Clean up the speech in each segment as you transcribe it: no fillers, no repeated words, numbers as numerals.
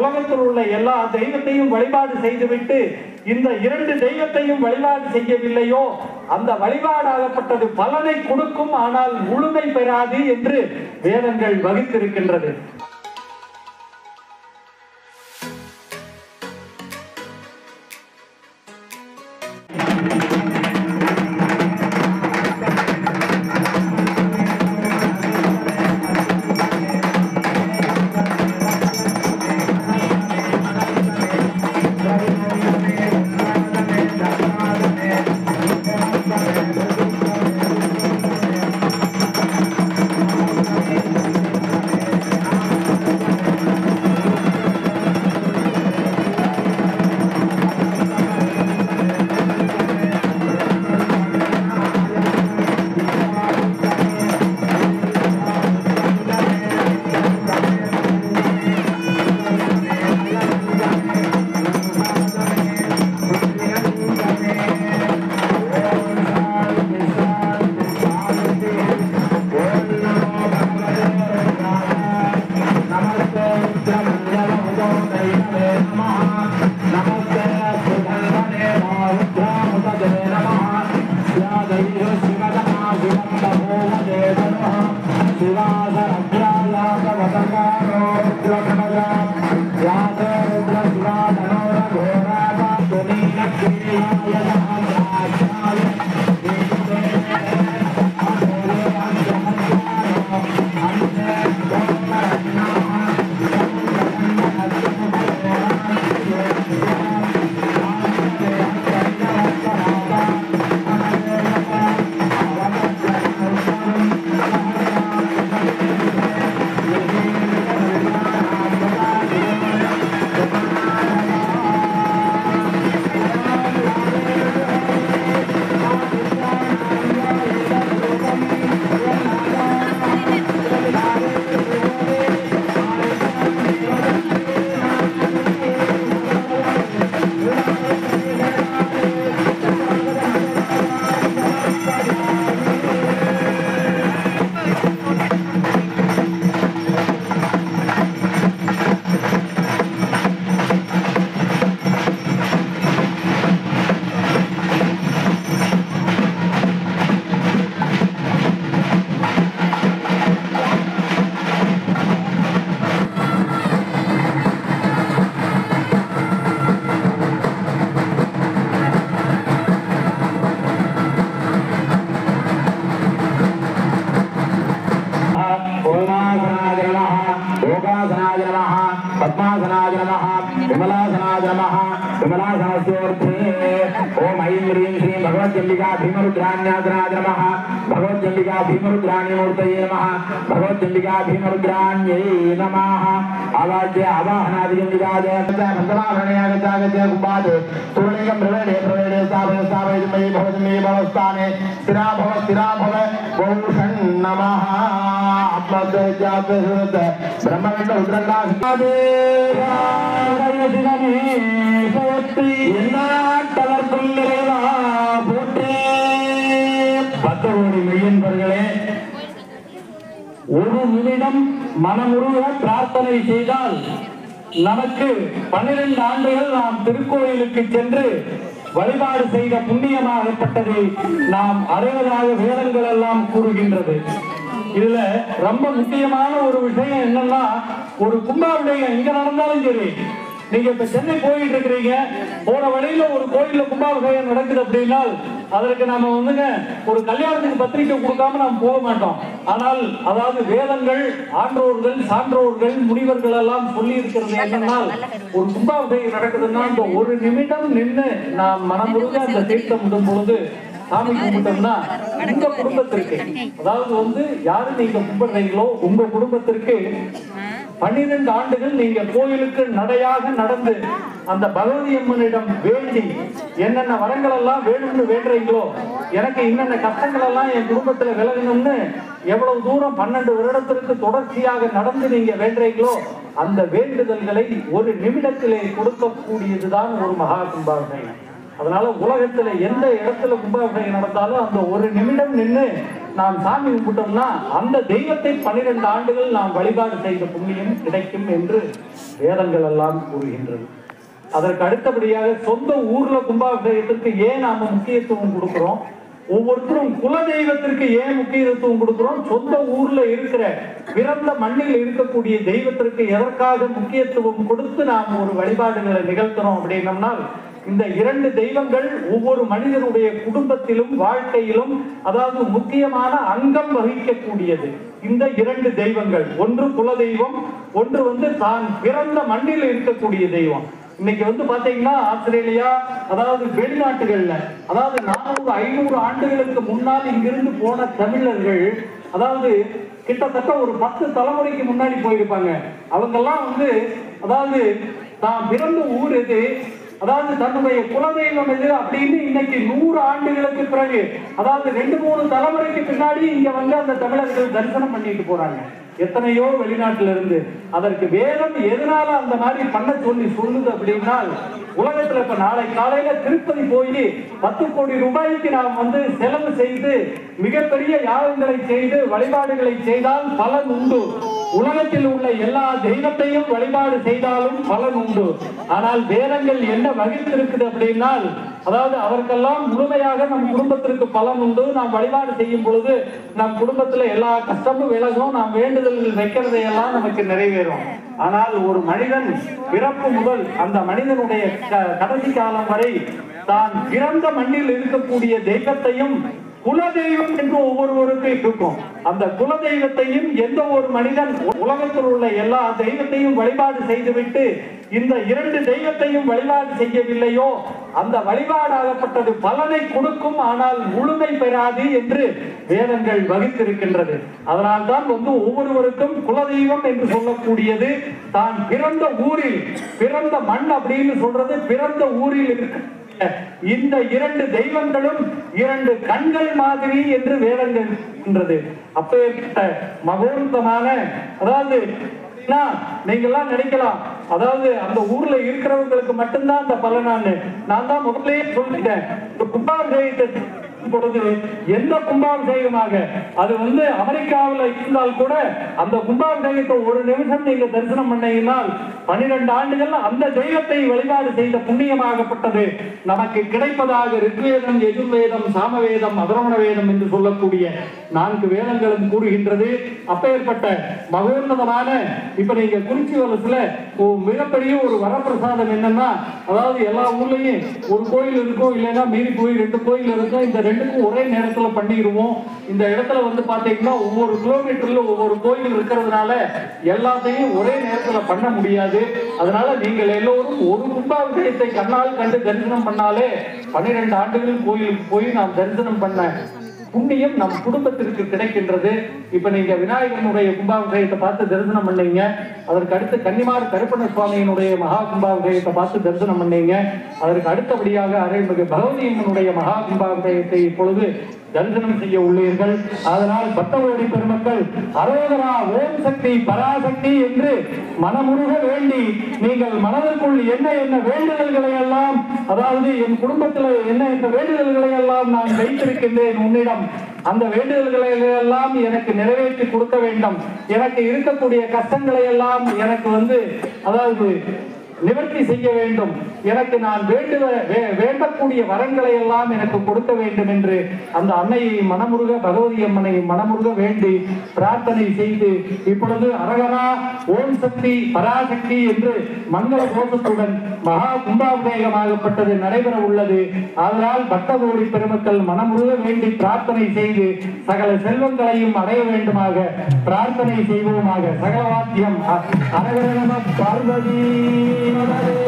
உலகத்தில் உள்ள எல்லா தெய்வத்தையும் வழிபாடு செய்துவிட்டு இந்த 2 தெய்வத்தையும் வழிபாடு செய்யவில்லையோ அந்த வழிபாடாகப்பட்டது பலனை கொடுக்கும், ஆனால் முழுமை பெறாது என்று வேதங்கள் வகுத்திருக்கின்றது. ओम ऐं ह्रीं श्रीं भगवद्जम्बिका भीमरुद्राण्यासनाय नमः। भगवद्जम्बिका भीमरुद्राणी मूर्तये नमः। भगवद्जम्बिका भीमरुद्राण्यै नमः। आवाज्य आवाहनादिजम्बिका जयन्तमाभरणयागत्यागत्य कुम्भादे सूर्यलिङ्गं प्रवेणे प्रवेणे स्थापय स्थापयितुमयि भवतुमयि भवस्थाने स्थिरा भव बहुषन् नमः। आत्मद्वैत्यात्मसुरत ब्रह्मविष्णु रुद्रगणाधिपते போற்றி எந்நாட்டவர்க்கும் நிறைவா போற்றி. 10 கோடி மெய்யன்பர்களே, ஒரு நிமிடம் மனமுருக பிரார்த்தனை செய்தால் நமக்கு 12 ஆண்டுகள் நாம் திருக்கோயிலுக்கு சென்று வழிபாடு செய்த புண்ணியமாகப்பட்டதை நாம் அடைவதாக வேதங்கள் எல்லாம் கூறுகின்றது. இதுல ரொம்ப முக்கியமான ஒரு விஷயம் என்னன்னா, ஒரு கும்பாபிஷேகம் எங்க நடந்தாலும் சரி, நீங்க இப்ப சென்னை போயிட்டு இருக்கிறீங்க, போற வழியில ஒரு கோயில்ல கும்பாபிஷேகம் நடக்குது அப்படின்னா அதற்கு நாம வந்துங்க ஒரு கல்யாணத்துக்கு பத்திரிக்கை கொடுக்காம நாம் போக மாட்டோம். ஆனால் அதாவது வேதங்கள், ஆன்றோர்கள், சான்றோர்கள், முனிவர்கள் எல்லாம் சொல்லி இருக்கிறது என்னன்னா, ஒரு கும்பாபிஷேகம் நடக்குதுன்னா அந்த ஒரு நிமிடம் நின்று நாம் மனமுருக அந்த தீர்த்தம் விடும் பொழுது சாமி கும்பிட்டோம்னா உங்க குடும்பத்திற்கு, அதாவது வந்து யாரு நீங்க கும்பிடுறீங்களோ உங்க குடும்பத்திற்கு 12 ஆண்டுகள் நீங்க கோயிலுக்கு நடையாக நடந்து அந்த பகவதி அம்மனிடம் வேண்டி என்னென்ன வரங்கள் எல்லாம் வேணும்னு வேண்டுறீங்களோ, எனக்கு இன்னென்ன கஷ்டங்கள் எல்லாம் என் குடும்பத்துல விலகணும்னு எவ்வளவு தூரம் 12 வருடத்திற்கு தொடர்ச்சியாக நடந்து நீங்க வேண்டுறீங்களோ அந்த வேண்டுதல்களை ஒரு நிமிடத்திலே கொடுக்கக்கூடியதுதான் ஒரு மகா கும்பாபிஷேகம். அதனால உலகத்துல எந்த இடத்துல கும்பாபிஷேகம் நடந்தாலும் அந்த ஒரு நிமிடம் நின்று நாம் சாமி கும்பிட்டோம்னா அந்த தெய்வத்தை 12 ஆண்டுகள் நாம் வழிபாடு செய்த புண்ணியம் கிடைக்கும் என்று வேதங்கள் எல்லாம் கூறுகின்றது. அதற்கு அடுத்தபடியாக சொந்த ஊர்ல கும்பாபிஷேகத்திற்கு ஏன் நாம முக்கியத்துவம் கொடுக்கிறோம், ஒவ்வொருத்தரும் குல தெய்வத்திற்கு ஏன் முக்கியத்துவம் கொடுக்கிறோம், சொந்த ஊர்ல இருக்கிற பிறந்த மண்ணில் இருக்கக்கூடிய தெய்வத்திற்கு எதற்காக முக்கியத்துவம் கொடுத்து நாம் ஒரு வழிபாடுகளை நிகழ்த்துறோம் அப்படின்னம்னா, இந்த இரண்டு தெய்வங்கள் ஒவ்வொரு மனிதனுடைய குடும்பத்திலும் வாழ்க்கையிலும் அதாவது முக்கியமான அங்கம் வகிக்கக்கூடியது. இந்த இரண்டு தெய்வங்கள், ஒன்று குல தெய்வம், ஒன்று தான் பிறந்த மண்ணில் இருக்கக்கூடிய தெய்வம். இன்னைக்கு பாத்தீங்கன்னா ஆஸ்திரேலியா, அதாவது வெளிநாட்டுகள்ல, அதாவது 400-500 ஆண்டுகளுக்கு முன்னால் இங்கிருந்து போன தமிழர்கள், அதாவது கிட்டத்தட்ட ஒரு 10 தலைமுறைக்கு முன்னாடி போயிருப்பாங்க. அவங்கெல்லாம் அதாவது தான் பிறந்த ஊர் எது, அதாவது தன்னுடைய குலதெய்வம் எது அப்படின்னு இன்னைக்கு 100 ஆண்டுகளுக்கு பிறகு, அதாவது 2-3 தலைமுறைக்கு பின்னாடி இங்க அந்த தமிழர்கள் தரிசனம் பண்ணிட்டு போறாங்க. எத்தனையோ வெளிநாட்டுல இருந்து. அதற்கு வேதம் எதனால அந்த மாதிரி பண்ண சொல்லுது அப்படின்னா, உலகத்துல இப்ப நாளை காலையில திருப்பதி போய் 10 கோடி ரூபாய்க்கு நாம் செலவு செய்து மிகப்பெரிய யாகங்களை செய்து வழிபாடுகளை செய்தால் பலன் உண்டு. உலகத்தில் உள்ள எல்லா தெய்வத்தையும் வழிபாடு செய்தாலும் பலன் உண்டு. ஆனால் வேதங்கள் என்ன வகித்திருக்குது அப்படின்னா, அதாவது அவருக்கெல்லாம் முழுமையாக நம் குடும்பத்திற்கு பலன் உண்டு. நாம் வழிபாடு செய்யும் பொழுது நம் குடும்பத்துல எல்லா கஷ்டமும் விலகும், நாம் வேண்டுதல்கள் வைக்கிறதையெல்லாம் நமக்கு நிறைவேறும். ஆனால் ஒரு மனிதன் பிறப்பு முதல் அந்த மனிதனுடைய கடைசி காலம் வரை தான் பிறந்த மண்ணில் இருக்கக்கூடிய தெய்வத்தையும் குலதெய்வம் என்று ஒவ்வொருவருக்கும் இருக்கும். அந்த குலதெய்வத்தையும் எந்த ஒரு மனிதன் உலகத்தில் உள்ள எல்லா தெய்வத்தையும் வழிபாடு செய்துவிட்டு இந்த இரண்டு தெய்வத்தையும் வழிபாடு செய்யவில்லையோ, அந்த வழிபாடாகப்பட்டது பலனை கொடுக்கும், ஆனால் முழுமை பெறாது என்று வேதங்கள் வகித்திருக்கின்றது. அதனால்தான் ஒவ்வொருவருக்கும் குலதெய்வம் என்று சொல்லக்கூடியது தான் பிறந்த ஊரில், பிறந்த மண் அப்படின்னு சொல்றது பிறந்த ஊரில் இருக்கு. இந்த இரண்டு தெய்வங்களும் இரண்டு கண்கள் மாதிரி என்று வேதங்கள் இருக்கின்றது. அப்பேற்பட்ட மகோன்னதமான, அதாவது நீங்க எல்லாம் நினைக்கலாம், அதாவது அந்த ஊர்ல இருக்கிறவங்களுக்கு மட்டும்தான் அந்த பலனான்னு. நான் தான் முதல்லயே சொல்லிட்டேன், கும்பாபிஷேகத்தை பொழுது எந்த கும்பாபிஷேகமாக அது அமெரிக்காவில் இருந்தால் கூட அந்த கும்பாபிஷேகத்தை ஒரு நிமிஷம் நீங்க தரிசனம் பண்ணீங்கன்னால் 12 ஆண்டுகள் அந்த தெய்வத்தை வழிபாடு செய்த புண்ணியமாகப்பட்டது நமக்கு கிடைப்பதாக ரிக்வேதம், யஜுர்வேதம், சாமவேதம், அதர்வண வேதம் என்று சொல்லக்கூடிய 4 வேதங்களும் கூறுகின்றது. அப்பேற்பட்ட மகோன்னதமான, இப்ப நீங்க குறிச்சி வலசுல மிகப்பெரிய ஒரு வரப்பிரசாதம் என்னன்னா, அதாவது எல்லா ஊர்லயும் ஒரு கோயில் இருக்கும், இல்லைன்னா மீறி போய் 2 கோயில் இருக்கும். இந்த 2க்கும் ஒரே நேரத்துல பண்ணிடுவோம். இந்த இடத்துல பாத்தீங்கன்னா ஒவ்வொரு கிலோமீட்டர்ல ஒவ்வொரு கோயில் இருக்கிறதுனால எல்லாத்தையும் ஒரே நேரத்துல பண்ண முடியாது. அதனால நீங்கள் எல்லோரும் ஒரு கும்பாபிஷேகத்தை கண்ணால் கண்டு தரிசனம் பண்ணாலே 12 ஆண்டுகள் கோயிலுக்கு போய் நாம் தரிசனம் பண்ண புண்ணியம் நம் குடும்பத்திற்கு கிடைக்கின்றது. இப்ப நீங்க விநாயகனுடைய கும்பாபிஷேகத்தை பார்த்து தரிசனம் பண்ணீங்க, அதற்கு அடுத்து கன்னிமார் கருப்பண்ண சுவாமியினுடைய மகா கும்பாபிஷேகத்தை பார்த்து தரிசனம் பண்ணீங்க. அதற்கு அடுத்தபடியாக அருள்மிகு பகவதியம்மனுடைய மகா கும்பாபிஷேகத்தை இப்பொழுது தரிசனம் செய்ய உள்ளீர்கள். அதனால் பக்தவருடைய பெருமக்கள் அரோகரா, ஓம் சக்தி, பராசக்தி என்று மனமுருக வேண்டி நீங்கள் மனதிற்குள் என்ன என்ன வேண்டுதல்களை எல்லாம், அதாவது என் குடும்பத்தில் என்ன என்ன வேண்டுதல்களை எல்லாம் நான் வைத்திருக்கின்றேன் உன்னிடம், அந்த வேண்டுதல்களை எல்லாம் எனக்கு நிறைவேற்றி கொடுக்க வேண்டும். எனக்கு இருக்கக்கூடிய கஷ்டங்களை எல்லாம் எனக்கு அதாவது நிவர்த்தி செய்ய வேண்டும். எனக்கு நான் வேண்டக்கூடிய வரங்களை எல்லாம் எனக்கு கொடுக்க வேண்டும் என்று அந்த அன்னையை மனமுருக, பகவதி அம்மனை மனமுருக வேண்டி பிரார்த்தனை செய்து இப்பொழுது அரகரா, ஓம் சக்தி, பராசக்தி என்று மங்கள கோஷத்துடன் மகா கும்பாபிஷேகமாகப்பட்டது நடைபெற உள்ளது. அதனால் பக்தகோடி பெருமக்கள் மனமுருக வேண்டி பிரார்த்தனை செய்து சகல செல்வங்களையும் அடைய வேண்டுமாக பிரார்த்தனை செய்வோமாக. சகல வாத்தியம் அரகர நம பார்வதி பார்வதி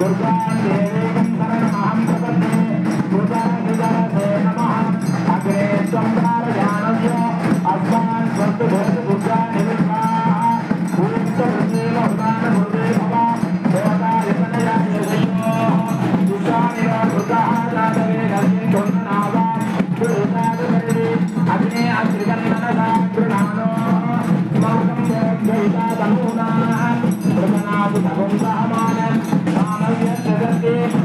दुर्गा देवी शरणमहं प्रपद्ये दुर्गाधिजनसे नमः अग्रे त्वं कारयानस्य अस्मान् स्वस्तु भवतु दुर्गा निमित्ताः भूतवृत्तेन उदानभूते भव देवतायतनयाय दयोः दुर्गानिरा दुर्गाः जातवे गर्भिन्धुन्नावा दुर्गादुर्गे अग्ने अत्रिकन्ननसा गृणानो स्माकं देवता तनूनाः प्रसन्नादि भगवन्तः मानः मानव्य जगते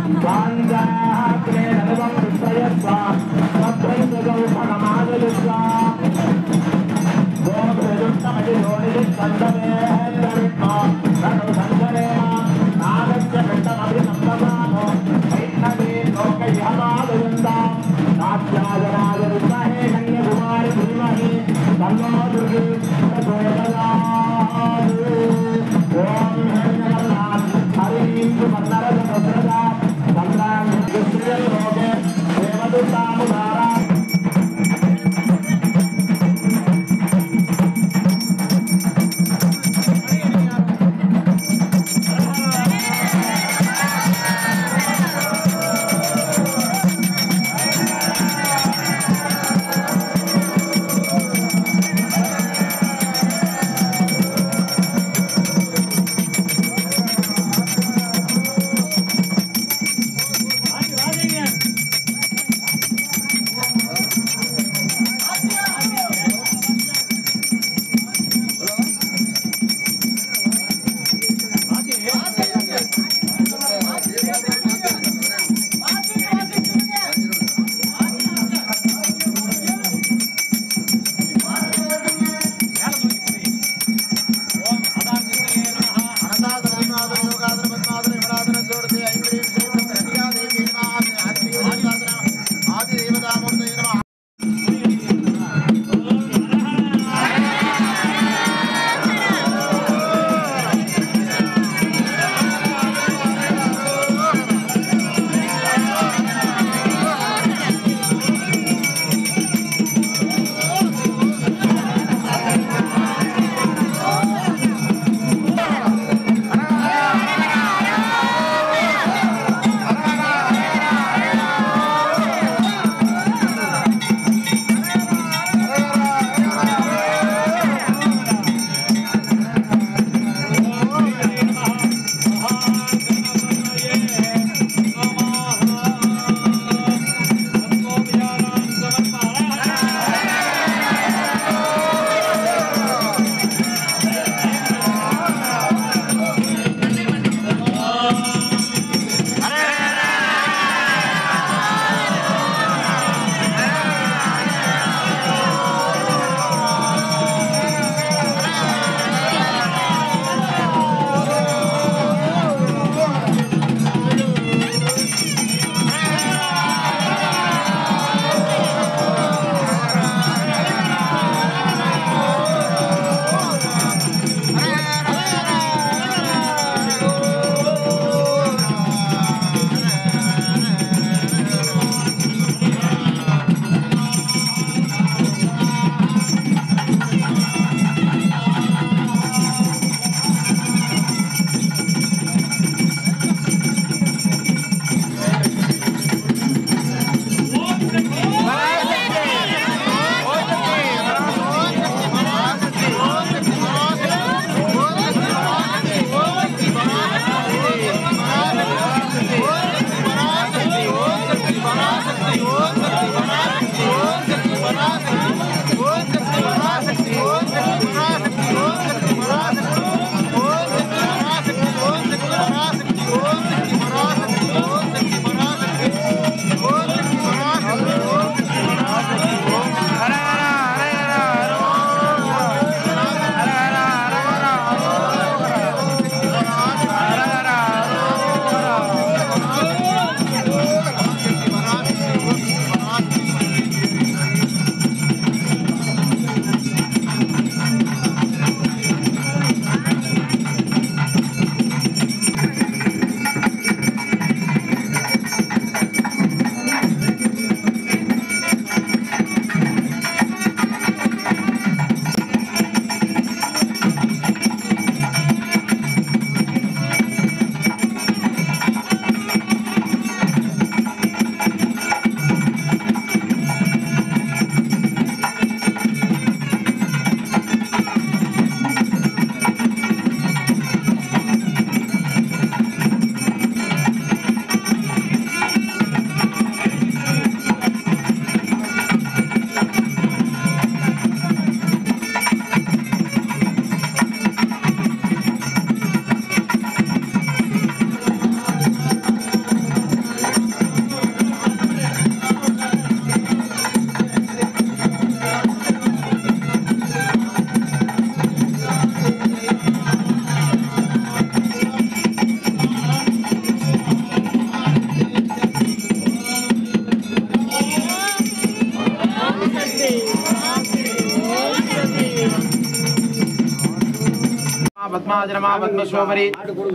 पद्माज नमः पद्मशोभरी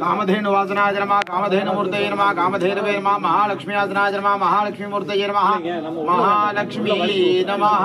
कामधेनु वासनाज नमः कामधेनु मूर्तये नमः कामधेनवे नमः महालक्ष्मी आसनाज नमः महालक्ष्मी मूर्तये नमः महालक्ष्मी नमः